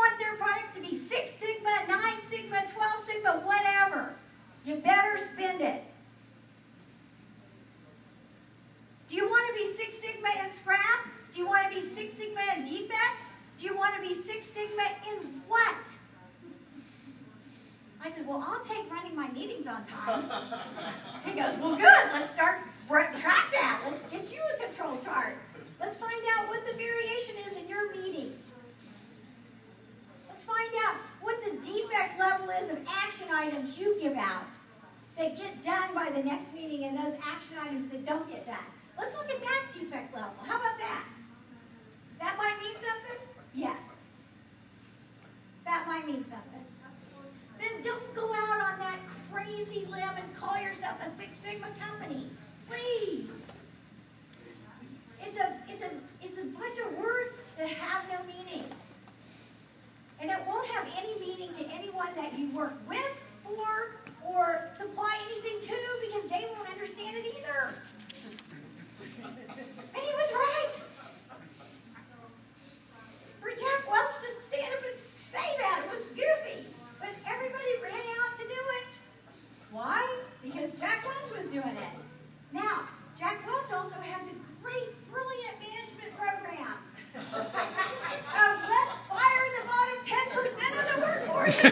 want their products to be 6 Sigma, 9 Sigma, 12 Sigma, whatever, you better spend it. Do you want to be 6 Sigma in scrap? Do you want to be 6 Sigma in defects? Do you want to be 6 Sigma in what? I said, well, I'll take running my meetings on time. He goes, well, good. Let's start track that. Let's get you a control chart. Let's find out what the variation is in your meetings. Let's find out what the defect level is of action items you give out that get done by the next meeting and those action items that don't get done. Let's look at that defect level. How about that? That might mean something? Yes. That might mean something. Then don't go out on that crazy limb and call yourself a 6 Sigma company. Please. It's a bunch of words that have no meaning. And it won't have any meaning to anyone that you work with, for, or supply anything to, because they won't understand it either. And he was right. For Jack Welch to stand up and say that, it was goofy. But everybody ran out to do it. Why? Because Jack Welch was doing it. Now, Jack Welch also had the great, brilliant management program. Let's fire the bottom 10% of the workforce. Yes!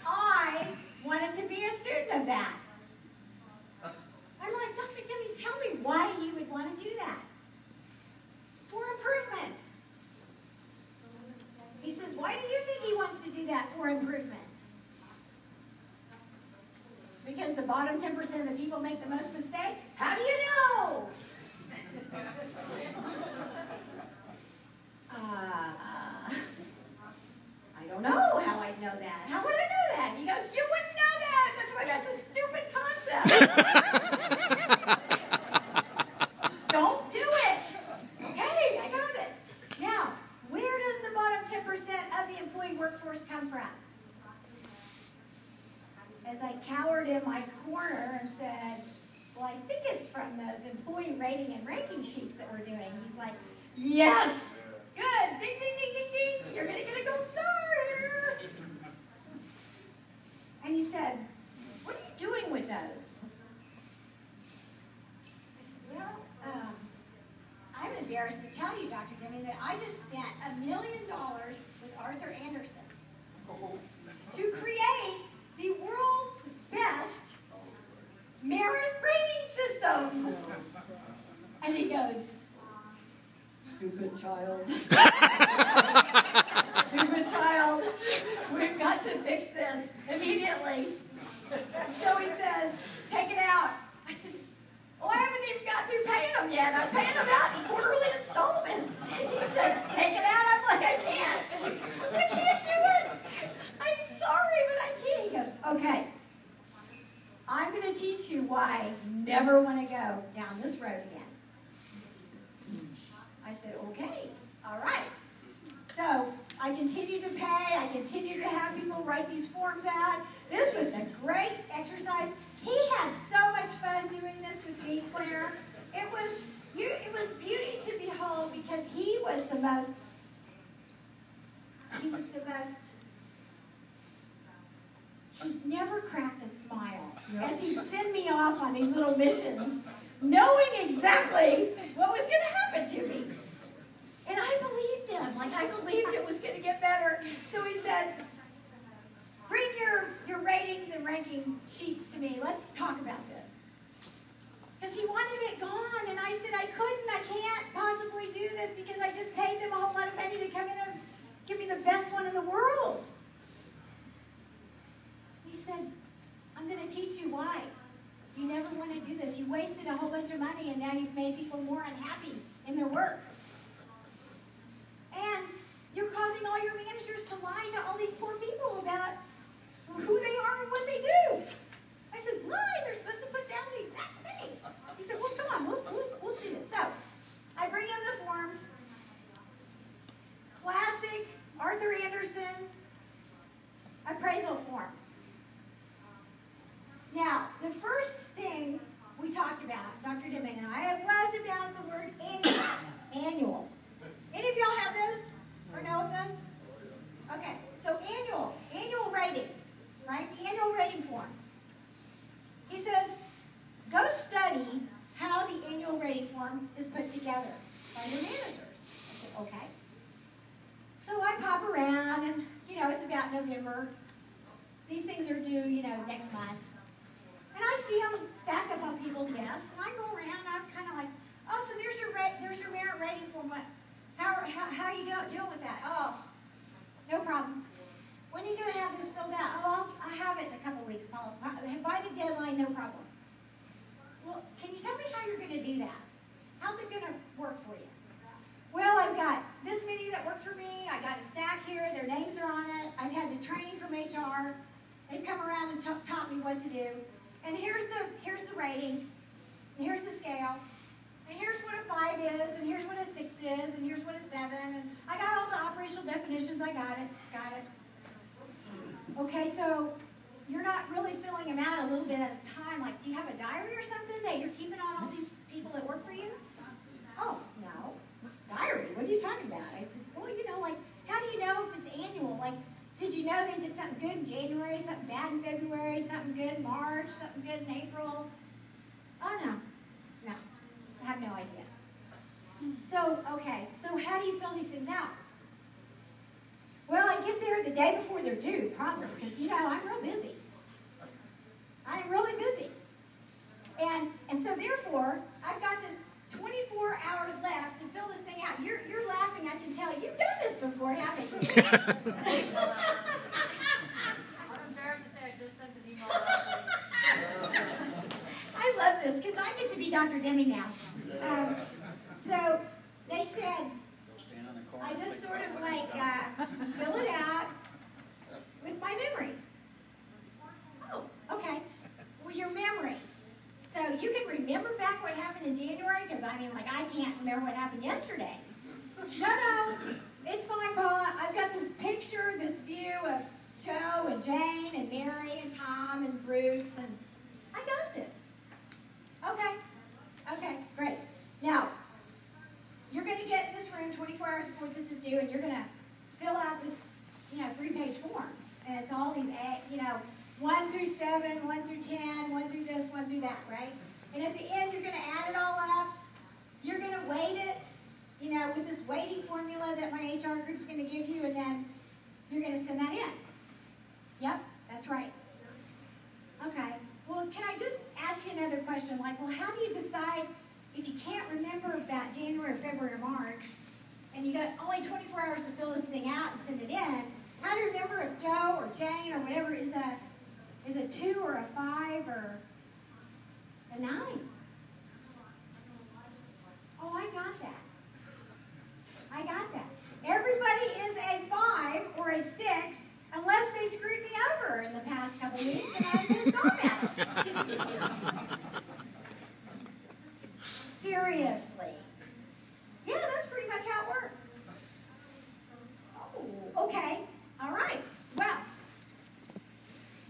I wanted to be a student of that. I'm like, Dr. Deming, tell me why you would want to do that. For improvement. He says, why do you think he wants to do that for improvement? Because the bottom 10% of the people make the most mistakes? How do you know? I don't know how I'd know that. How would I know that? He goes, you wouldn't know that. That's why that's a stupid concept. Don't do it. Okay, I got it. Now, where does the bottom 10% of the employee workforce come from? As I cowered in my corner and said, well, I think it's from those employee rating and ranking sheets that we're doing. He's like, yes, good, ding, ding, ding, ding, ding, you're going to get a gold star here. And he said, what are you doing with those? I said, well, I'm embarrassed to tell you, Dr. Deming, that I just spent $1 million with Arthur Anderson to create the world's best merit rating system. And he goes, stupid child. Stupid child. We've got to fix this immediately. So he says, take it out. I said, well, I haven't even got through paying them yet. I'm paying them out in quarterly installments. And he said, take it out. I'm like, I can't. I can't do it. I'm sorry, but I can't. He goes, okay. I'm going to teach you why you never want to go down this road again. I said, okay, all right. So I continued to pay. I continued to have people write these forms out. This was a great exercise. He had so much fun doing this with me, Claire. It was beauty to behold because he never cracked a smile as he'd send me off on these little missions, knowing exactly what was going to happen to me. And I believed him. Like, I believed it was going to get better. So he said, bring your ratings and ranking sheets to me. Let's talk about this. Because he wanted it gone. And I said, I can't possibly do this because I just paid them a whole lot of money to come in and give me the best one in the world. He said, I'm going to teach you why. You never want to do this. You wasted a whole bunch of money and now you've made people more unhappy in their work. And you're causing all your managers to lie to all these poor people about who they are and what they do. I said, lie? They're supposed to put down the exact thing. He said, well, come on, we'll see this. So I bring him the forms. Classic Arthur Anderson appraisal forms. Now, the first thing we talked about, Dr. Deming and I, was about the word annual. together by your managers. I said, okay. So I pop around, and, it's about November. These things are due, next month. And I see them stacked up on people's desks, and I go around, and I'm kind of like, oh, so there's your merit rating form. How are you doing with that? Oh, no problem. When are you going to have this filled out? Oh, I have it in a couple of weeks, Paula. By the deadline, no problem. Well, can you tell me how you're going to do that? How's it going to work for you? Well, I've got this many that work for me. I got a stack here. Their names are on it. I've had the training from HR. They've come around and taught me what to do. And here's the rating. And here's the scale. And here's what a 5 is. And here's what a 6 is. And here's what a 7. And I got all the operational definitions. I got it. Got it. Okay, so you're not really filling them out a little bit at a time. Like, do you have a diary or something that you're keeping on all these people that work for you? Oh, no. Diary? What are you talking about? I said, well, like, how do you know if it's annual? Like, did you know they did something good in January, something bad in February, something good in March, something good in April? Oh, no. No. I have no idea. So, okay, so how do you fill these things out? Well, I get there the day before they're due, probably, because, I'm real busy. I'm really busy. And so, therefore, I've got this 24 hours left to fill this thing out. You're laughing, I can tell. You've done this before, haven't you? I'm embarrassed to say I just sent an email out. I love this, because I get to be Dr. Deming now. So, they said, I just sort of like fill it out with my memory. Oh, okay. Well, your memory. So you can remember back what happened in January, because I can't remember what happened yesterday. No, it's fine, Paula. I've got this picture, this view of Joe and Jane and Mary and Tom and Bruce, and I got this. Okay, great. Now, you're going to get in this room 24 hours before this is due, and you're going to fill out this, 3-page form. And it's all these, 1 through 7, 1 through 10, 1 through this, 1 through that, right? And at the end, you're going to add it all up. You're going to weight it, with this weighting formula that my HR group's going to give you, and then you're going to send that in. Yep, that's right. Okay. Well, can I just ask you another question? Like, well, how do you decide if you can't remember about January, February, or March, and you got only 24 hours to fill this thing out and send it in? How do you remember if Joe or Jane or whatever is a 2 or a 5 or a 9? Oh, I got that. Everybody is a 5 or a 6 unless they screwed me over in the past couple weeks and I've pissed off at them. Seriously. Yeah, that's pretty much how it works. Oh, okay. All right. Well,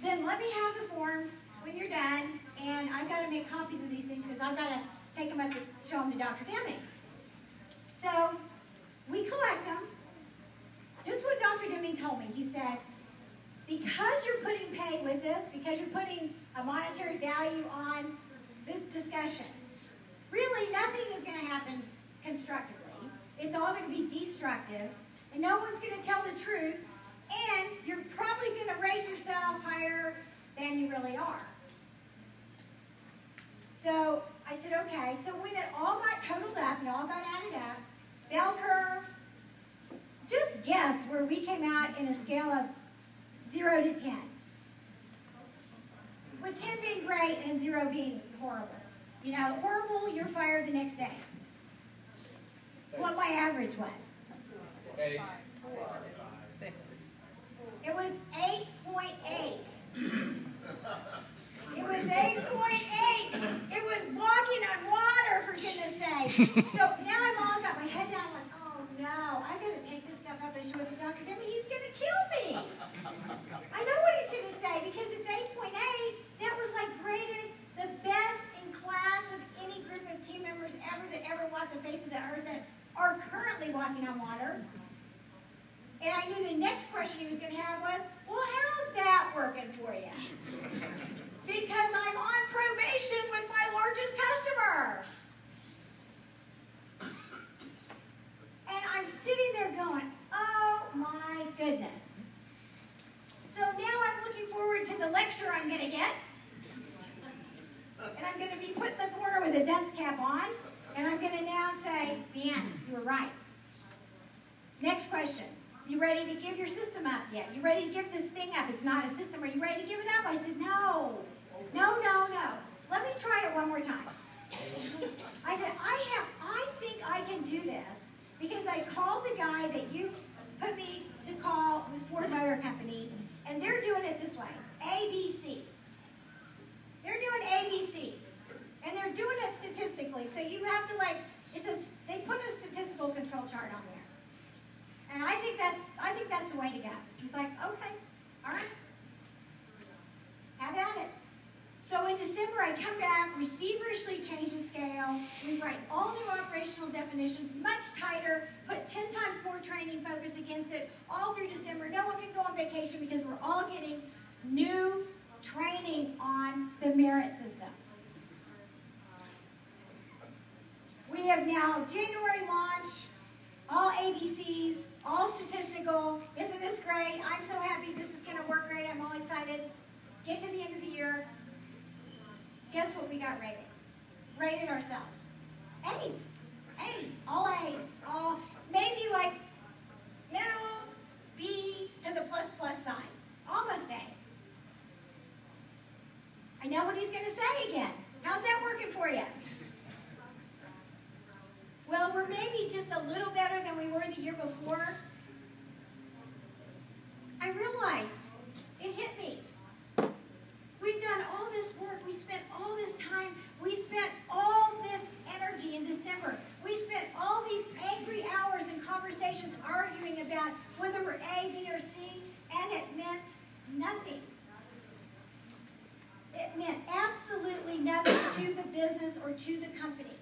then let me have the forms when you're done, and I've got to make copies of these things because I've got to take them up to show them to Dr. Deming. So we collect them. Just what Dr. Deming told me. He said, because you're putting pay with this, because you're putting a monetary value on this discussion, really nothing is going to happen constructively. It's all going to be destructive, and no one's going to tell the truth, and you're probably going to rate yourself higher than you really are. So I said, okay. So when it all got totaled up and all got added up, bell curve, just guess where we came out in a scale of 0 to 10. With 10 being great and 0 being horrible. Horrible, you're fired the next day. What my average was. 8. It was 8.8. It was 8.8. It was walking on water, for goodness sake. So now I'm all got my head down like, oh no, I gotta take this stuff up and show it to Dr. Deming. He's gonna kill me. I know what he's gonna say because it's 8.8. That was like graded the best in class of any group of team members ever that ever walked the face of the earth that are currently walking on water. And I knew the next question he was going to have was, well, how's that working for you? Because I'm on probation with my largest customer. forward to the lecture I'm going to get. And I'm going to be put in the corner with a dunce cap on. And I'm going to now say, man, you were right. Next question. You ready to give your system up yet? You ready to give this thing up? It's not a system. Are you ready to give it up? I said, no. No, no, no. Let me try it one more time. I said, I think I can do this because I called the guy that you put me to call with Ford Motor Company, and they're doing it this way, ABC. They're doing ABCs, and they're doing it statistically. So you have to they put a statistical control chart on there, and I think that's the way to go. He's like, okay, all right, have at it. So in December, I come back, we feverishly change the scale, we write all new operational definitions, much tighter, put 10 times more training focused against it, all through December. No one can go on vacation because we're all getting new training on the merit system. We have now January launch, all ABCs, all statistical. Isn't this great? I'm so happy this is going to work great. I'm all excited. Get to the end of the year. Guess what we got rated? Rated ourselves. A's. A's. All A's. All, maybe like middle, B to the plus sign. Almost A. I know what he's going to say again. How's that working for you? Well, we're maybe just a little better than we were the year before. I realized, it hit me. We've done all this work. We spent all this time. We spent all this energy in December. We spent all these angry hours in conversations arguing about whether we're A, B, or C, and it meant nothing. It meant absolutely nothing to the business or to the company.